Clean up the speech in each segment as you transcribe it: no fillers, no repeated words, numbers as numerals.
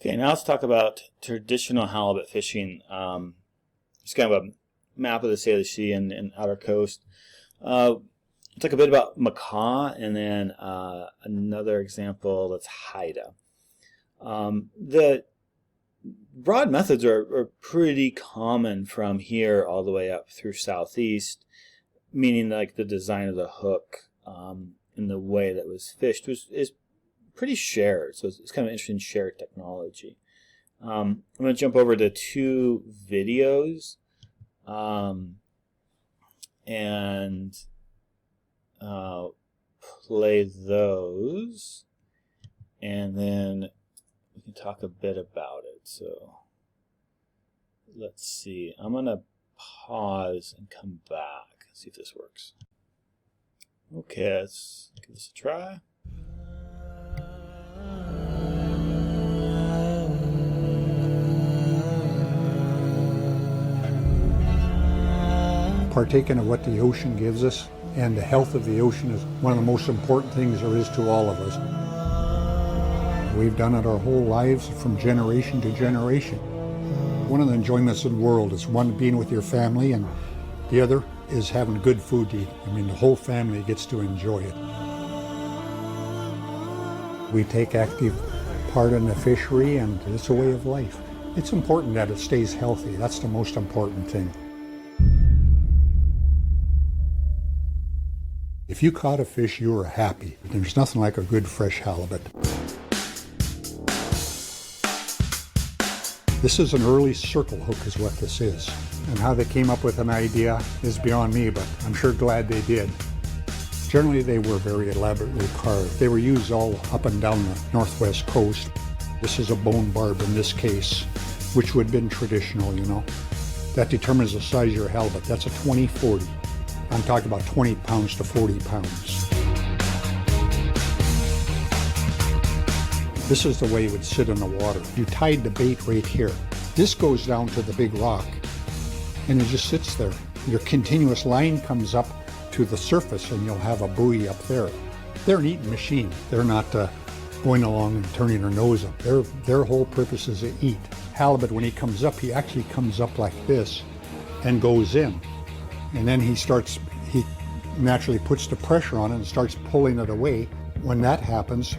Okay, now let's talk about traditional halibut fishing. It's kind of a map of the Salish Sea and outer coast. Talk a bit about macaw, and then another example that's haida. The broad methods are pretty common from here all the way up through southeast, meaning like the design of the hook and the way that was fished is pretty shared. So it's kind of interesting shared technology. I'm going to jump over to two videos and play those, and then we can talk a bit about it. So let's see. I'm going to pause and come back, see if this works. Okay, let's give this a try. Partaking of what the ocean gives us, and the health of the ocean is one of the most important things there is to all of us. We've done it our whole lives from generation to generation. One of the enjoyments of the world is one, being with your family, and the other is having good food to eat. I mean, the whole family gets to enjoy it. We take active part in the fishery, and it's a way of life. It's important that it stays healthy. That's the most important thing. If you caught a fish, you were happy. There's nothing like a good fresh halibut. This is an early circle hook is what this is. And how they came up with an idea is beyond me, but I'm sure glad they did. Generally, they were very elaborately carved. They were used all up and down the northwest coast. This is a bone barb in this case, which would have been traditional, you know. That determines the size of your halibut. That's a 20-40. I'm talking about 20 pounds to 40 pounds. This is the way it would sit in the water. You tied the bait right here. This goes down to the big rock, and it just sits there. Your continuous line comes up to the surface, and you'll have a buoy up there. They're an eating machine. They're not going along and turning their nose up. Their whole purpose is to eat. Halibut, when he comes up, he actually comes up like this and goes in. And then he naturally puts the pressure on it and starts pulling it away. When that happens,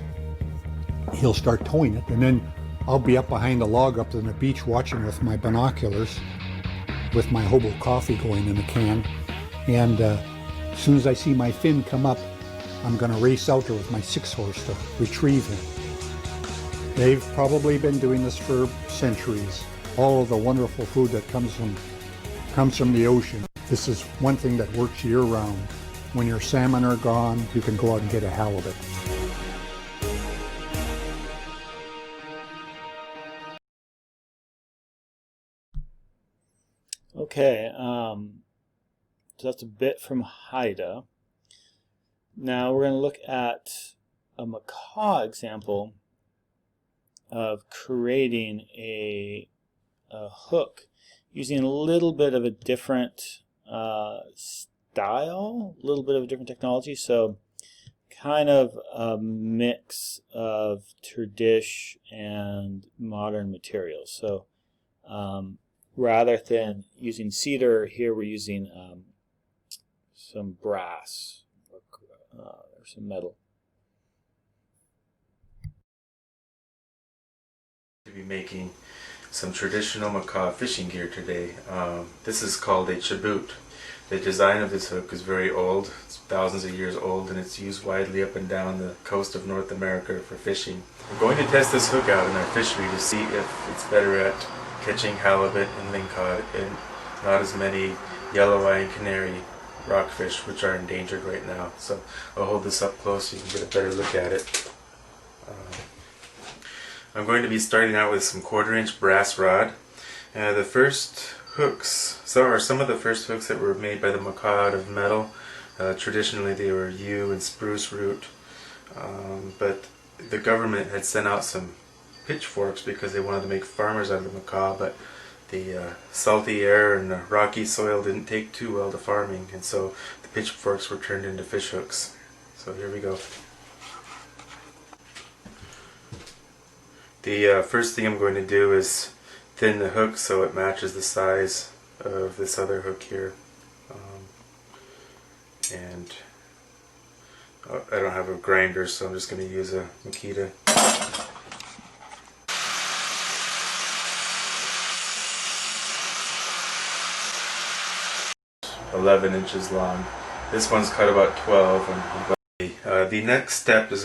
he'll start towing it. And then I'll be up behind a log up on the beach watching with my binoculars, with my hobo coffee going in a can. And as soon as I see my fin come up, I'm going to race out there with my 6-horse to retrieve him. They've probably been doing this for centuries. All of the wonderful food that comes from the ocean. This is one thing that works year-round. When your salmon are gone, you can go out and get a halibut. Okay, so that's a bit from haida. Now we're going to look at a macaw example of creating a hook using a little bit of a different style, a little bit of a different technology. So kind of a mix of tradish and modern materials. So rather than using cedar, here we're using some brass or some metal. To be making some traditional macaw fishing gear today. This is called a Halibut. The design of this hook is very old. It's thousands of years old, and it's used widely up and down the coast of North America for fishing. We're going to test this hook out in our fishery to see if it's better at catching halibut and lingcod and not as many yellow-eye and canary rockfish, which are endangered right now. So I'll hold this up close so you can get a better look at it. I'm going to be starting out with some 1/4-inch brass rod. The first hooks, some of the first hooks that were made by the macaw out of metal. Traditionally they were yew and spruce root, but the government had sent out some pitchforks because they wanted to make farmers out of the macaw, but the salty air and the rocky soil didn't take too well to farming, and so the pitchforks were turned into fish hooks. So here we go. The first thing I'm going to do is thin the hook so it matches the size of this other hook here. And I don't have a grinder, so I'm just going to use a Makita. 11 inches long. This one's cut about 12. The next step is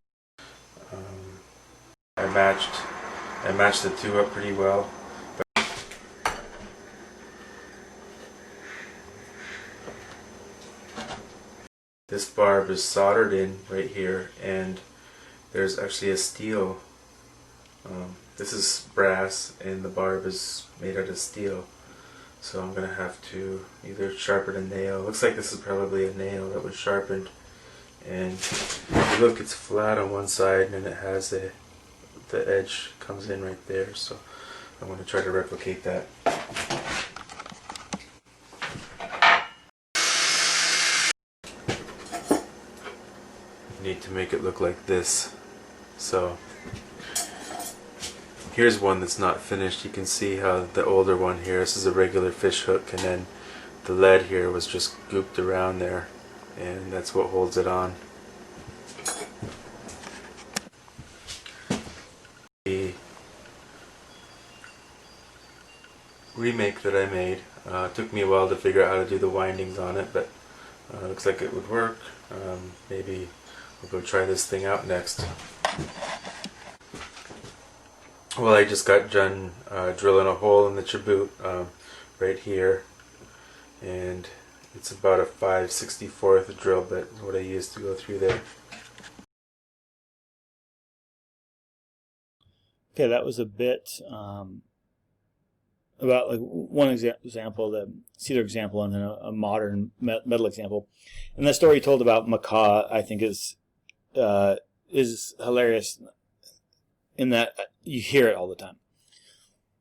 I matched the two up pretty well. This barb is soldered in right here, and there's actually a steel. This is brass, and the barb is made out of steel. So I'm going to have to either sharpen a nail. Looks like this is probably a nail that was sharpened. And if you look, it's flat on one side, and it has the edge comes in right there. So I'm going to try to replicate that. You need to make it look like this. So here's one that's not finished. You can see how the older one here, this is a regular fish hook, and then the lead here was just gooped around there, and that's what holds it on. The remake that I made took me a while to figure out how to do the windings on it, but looks like it would work. Maybe we'll go try this thing out next. Well, I just got done drilling a hole in the Chibut right here, and it's about a 5/64 drill bit is what I used to go through there. Okay, that was a bit about like one example, the cedar example, and then a modern metal example. And the story you told about macaw, I think, is hilarious in that you hear it all the time.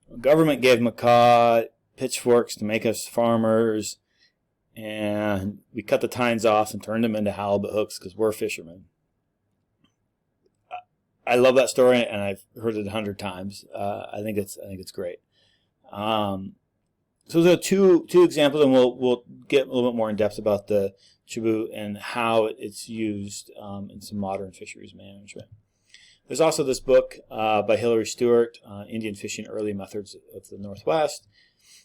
The government gave macaw pitchforks to make us farmers, and we cut the tines off and turned them into halibut hooks because we're fishermen. I love that story, and I've heard it 100 times. I think it's great. So those are two examples, and we'll get a little bit more in depth about the Chibut and how it's used in some modern fisheries management. There's also this book by Hilary Stewart, Indian Fishing Early Methods of the Northwest,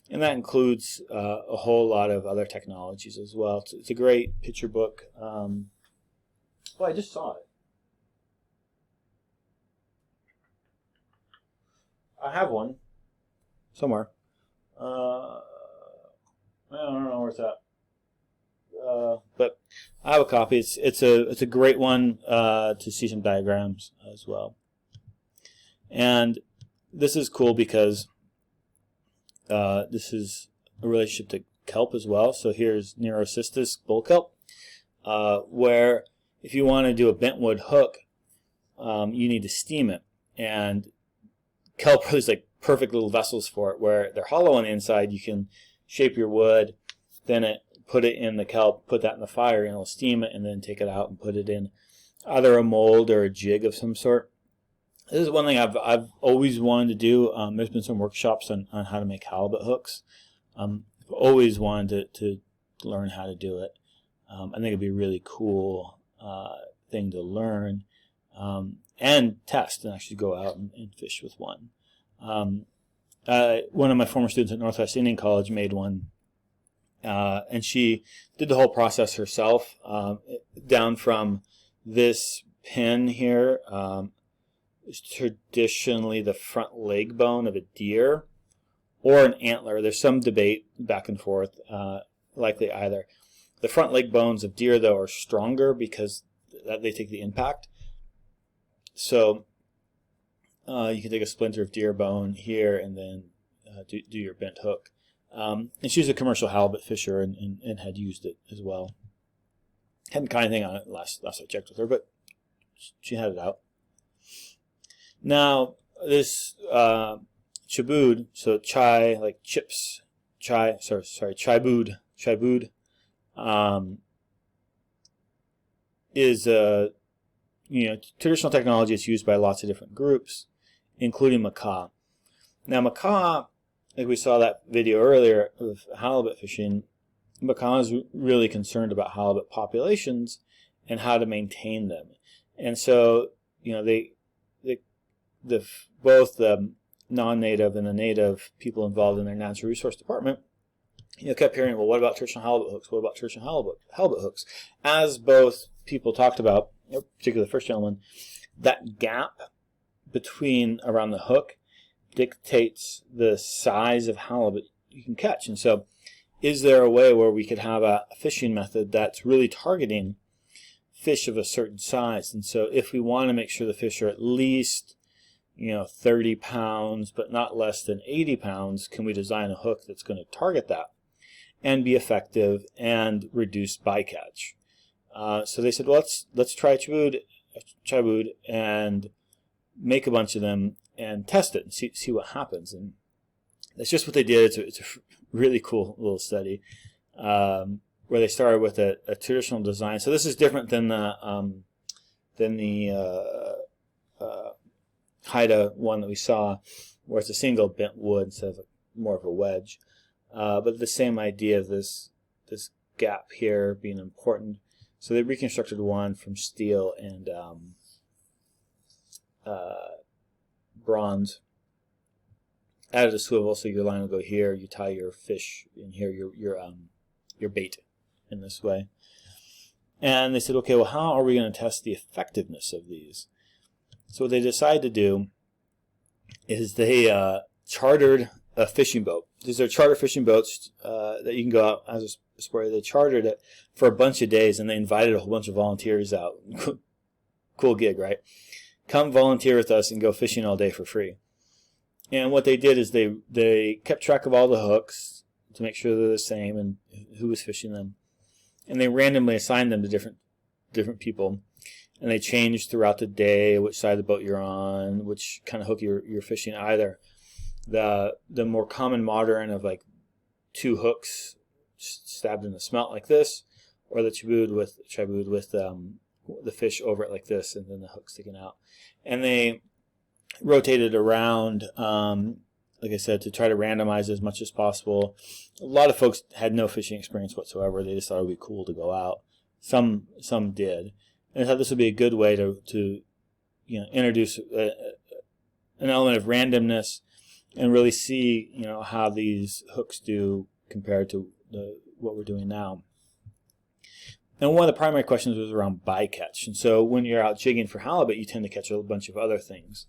and that includes a whole lot of other technologies as well. It's a great picture book. Well, I just saw it. I have one somewhere. I don't know where it's at. But I have a copy. It's a great one to see some diagrams as well. And this is cool because this is a relationship to kelp as well. So here's Neurocystis bull kelp, where if you want to do a bentwood hook, you need to steam it. And kelp is like perfect little vessels for it, where they're hollow on the inside. You can shape your wood, put it in the kelp, put that in the fire, and it'll steam it, and then take it out and put it in either a mold or a jig of some sort. This is one thing I've always wanted to do. There's been some workshops on how to make halibut hooks. I've always wanted to learn how to do it. I think it'd be a really cool thing to learn and test and actually go out and fish with one. One of my former students at Northwest Indian College made one. And she did the whole process herself, down from this pin here. Is traditionally the front leg bone of a deer or an antler. There's some debate back and forth, likely either. The front leg bones of deer, though, are stronger because they take the impact. So you can take a splinter of deer bone here and then do your bent hook. And she was a commercial halibut fisher and had used it as well. Hadn't caught anything on it last I checked with her, but she had it out. Now, this Chibud, so chai, like chips, chibud, is traditional technology. It's used by lots of different groups. including macaw. Now macaw, like we saw that video earlier of halibut fishing, macaw is really concerned about halibut populations and how to maintain them. And so, both the non-native and the native people involved in their natural resource department, kept hearing, well, what about traditional halibut hooks? What about traditional halibut hooks? As both people talked about, particularly the first gentleman, that gap between around the hook dictates the size of halibut you can catch. And so, is there a way where we could have a fishing method that's really targeting fish of a certain size? And so if we want to make sure the fish are at least 30 pounds but not less than 80 pounds, can we design a hook that's going to target that and be effective and reduce bycatch? So they said, well, let's try Chibud and make a bunch of them and test it and see what happens. And that's just what they did. It's a really cool little study where they started with a traditional design. So this is different than the Haida one that we saw, where it's a single bent wood instead of more of a wedge. But the same idea of this gap here being important. So they reconstructed one from steel and bronze. Added a swivel so your line will go here. You tie your fish in here, your bait in this way. And they said, okay, well, how are we going to test the effectiveness of these? So what they decided to do is they chartered a fishing boat. These are charter fishing boats that you can go out as a sport. They chartered it for a bunch of days, and they invited a whole bunch of volunteers out. Cool gig, right? Come volunteer with us and go fishing all day for free. And what they did is they kept track of all the hooks to make sure they're the same and who was fishing them. And they randomly assigned them to different people. And they changed throughout the day which side of the boat you're on, which kind of hook you're fishing. Either the more common modern of like 2 hooks stabbed in the smelt like this, or the Chibud with the fish over it like this, and then the hook sticking out. And they rotated around, like I said, to try to randomize as much as possible. A lot of folks had no fishing experience whatsoever. They just thought it would be cool to go out. Some did. And I thought this would be a good way to introduce an element of randomness and really see how these hooks do compared to what we're doing now. And one of the primary questions was around bycatch. And so when you're out jigging for halibut, you tend to catch a bunch of other things.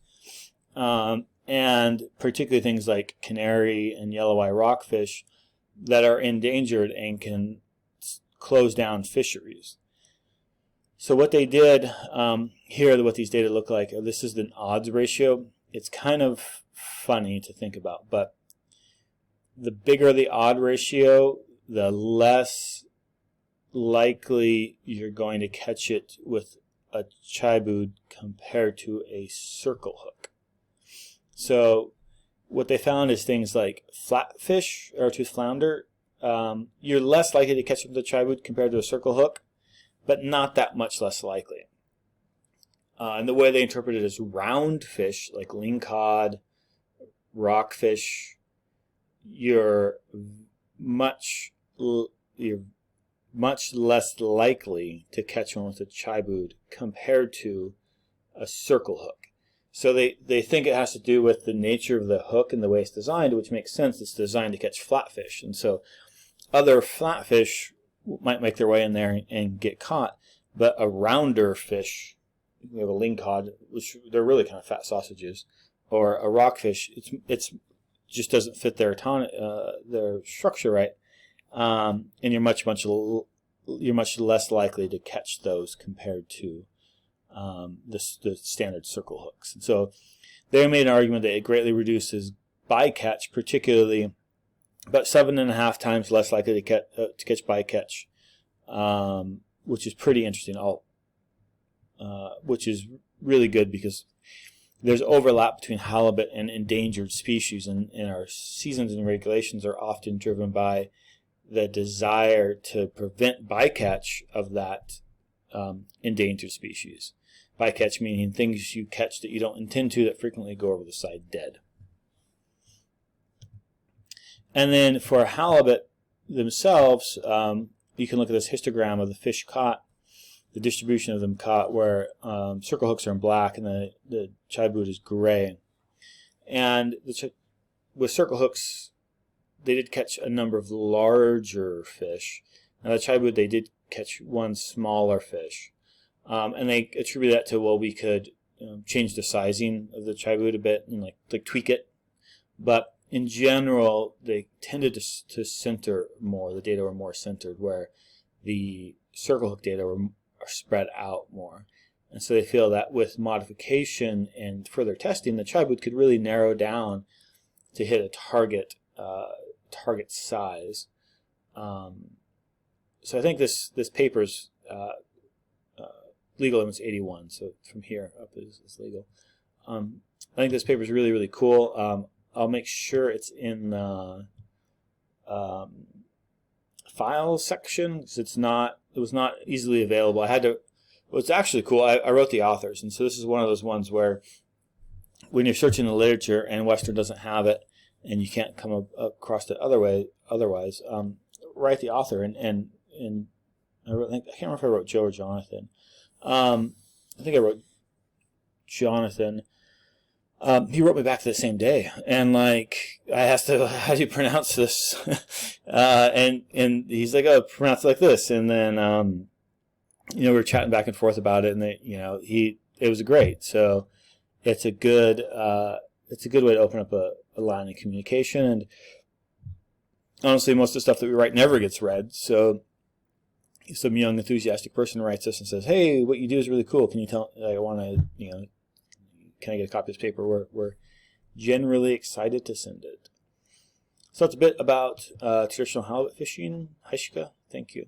And particularly things like canary and yellow eye rockfish that are endangered and can close down fisheries. So what they did here, what these data look like, this is the odds ratio. It's kind of funny to think about, but the bigger the odd ratio, the less likely you're going to catch it with a Chibud compared to a circle hook. So what they found is things like flatfish, arrow-toothed flounder, you're less likely to catch them with a Chibud compared to a circle hook, but not that much less likely. And the way they interpret it is round fish, like lingcod, rockfish, you're much less likely to catch one with a Chibud compared to a circle hook. So they think it has to do with the nature of the hook and the way it's designed, which makes sense. It's designed to catch flatfish. And so other flatfish might make their way in there and get caught. But a rounder fish, we have a lingcod, which they're really kind of fat sausages, or a rockfish, it's just doesn't fit their structure right. And you're much less likely to catch those compared to the standard circle hooks. And so they made an argument that it greatly reduces bycatch, particularly about 7.5 times less likely to catch bycatch, which is pretty interesting. Which is really good because there's overlap between halibut and endangered species, and our seasons and regulations are often driven by the desire to prevent bycatch of that endangered species. bycatch meaning things you catch that you don't intend to that frequently go over the side dead. And then for halibut themselves, you can look at this histogram of the fish caught, the distribution of them caught, where circle hooks are in black and the Halibut is gray. And with circle hooks, they did catch a number of larger fish. Now the Halibut, they did catch one smaller fish. And they attribute that to, well, we could change the sizing of the Halibut a bit and like tweak it. But in general, they tended to center more. The data were more centered, where the circle hook data are spread out more. And so they feel that with modification and further testing, the Halibut could really narrow down to hit a target size. So I think this paper's legal limits 81. So from here up is legal. I think this paper is really, really cool. I'll make sure it's in the files section, because it was not easily available. I had to. What's actually cool, I wrote the authors, and so this is one of those ones where when you're searching the literature and Western doesn't have it, and you can't come across it otherwise, write the author, and I can't remember if I wrote Joe or Jonathan. I think I wrote Jonathan. He wrote me back the same day, and I asked him, how do you pronounce this? and he's like, oh, pronounce it like this. And then we were chatting back and forth about it, and it was great. So it's a good way to open up a line of communication. And honestly, most of the stuff that we write never gets read. So if some young enthusiastic person writes us and says, hey, what you do is really cool, can you tell? I want to can I get a copy of this paper? We're generally excited to send it. So that's a bit about traditional halibut fishing. Haishika, thank you.